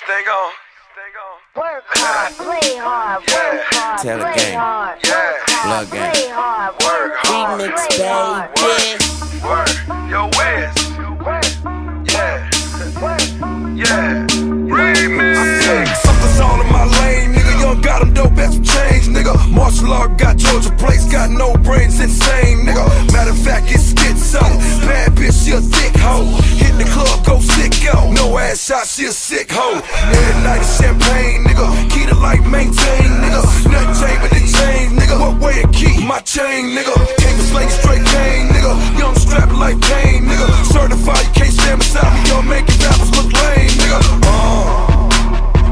Stay gone. Work hard, play hard, work hard, Tell the play gang. hard, Yeah. work hard, Blood gang. play hard, Work hard. Remix, play hard, baby. Yo, Wiz. Yeah. Yeah. Remix. Something's all in my lane, nigga. Young got him dope, that's some change, nigga. Martial art got Georgia plates, got no brains, insane, nigga. Matter of fact, it's schizo. Bad bitch, she a thick hoe. Hit the club, go sicko. No ass shot, she a sick hoe. Every night is champagne, nigga. Key to life, maintain, nigga. Nothing change but the change, nigga. What way to keep my chain, nigga? Came with slang straight cane, nigga. Young strapped like Kane, nigga. Certified, you can't stand beside me. Young making rappers look lame, nigga.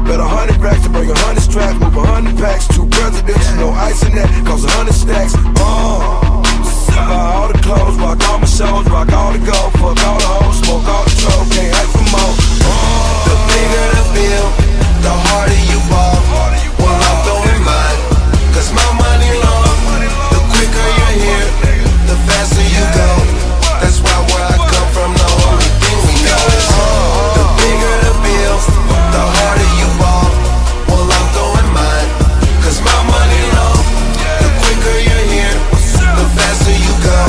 Bet 100 racks to bring 100 straps, move 100 packs, 2 presidents, no ice in that, cause 100 stacks. Buy all the clothes, rock all my shows, rock all the gold, fuck all the hoes, smoke all the troll, can't ask for more. The bigger the bill, the harder you ball. Well, I'm throwing mine, cause my money long. The quicker you're here, the faster you go. That's why where I come from, the only thing we know is the bigger the bill, the harder you ball. Well, I'm throwing mine, cause my money long. The quicker you're here, the faster you go.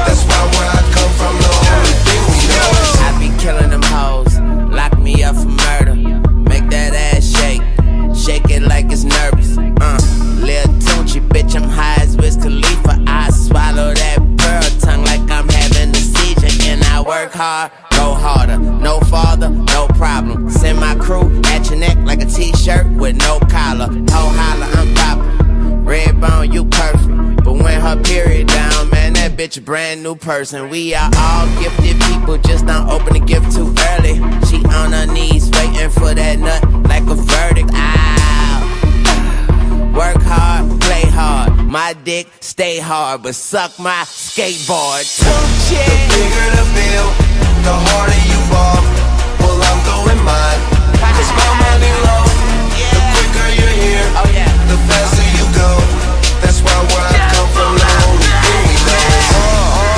That's why where I come from, the only thing we know is I be killing them hoes, lock me up for murder. Make that ass shake, shake it like it's nervous. Lil Tunechi, bitch, I'm high as Wiz Khalifa. I swallow that pearl tongue like I'm having a seizure. And I work hard, go harder, no father, no problem. Send my crew at your neck like a t-shirt with no collar. Ho holla, I'm poppin', red bone, you perfect. But when her period down, man, that bitch a brand new person. We are all gifted people, just don't open the gift too early. She on her knees, waiting for that nut like a verdict. Work hard, play hard. My dick stay hard, but suck my skateboard. the bigger the bill, the harder you ball. Well, I'm throwing mine, cause my money low. The quicker you're here, the faster you go. That's why where I come from, the only thing we know is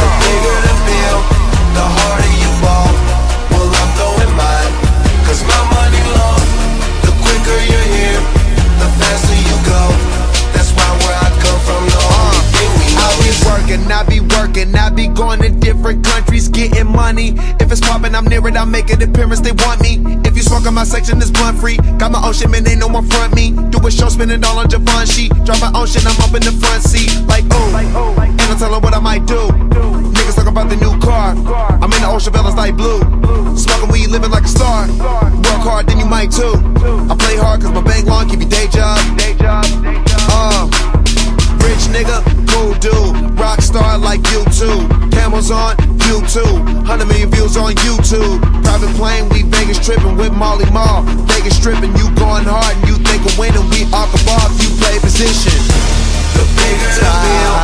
the bigger the bill, the harder you ball. Well, I'm throwing mine, cause my money low. The quicker you're here, the faster you go. That's why where I come from, the only thing we know is I be going to different countries, getting money. If it's poppin', I'm near it, I make an appearance, they want me. If you smoke on my section, it's blunt free. Got my own shit, man, ain't no one front me. Do a show, spend it all on Givenchy. Drop my own shit, I'm up in the front seat. Like, ooh, and I'm telling what I might do. Niggas talk about the new car. I'm in the ocean, fellas like blue. Smoking weed, living like a star. Work hard, then you might too. I play hard, cause my bank long, keep your day job. Rich nigga, cool dude, rock star like you too. Camels on YouTube, 100 million views on YouTube. Private plane, we Vegas trippin' with Molly Mall. Vegas strippin', you going hard and you think of winning. We off the ball, you play position. the bigger the bill,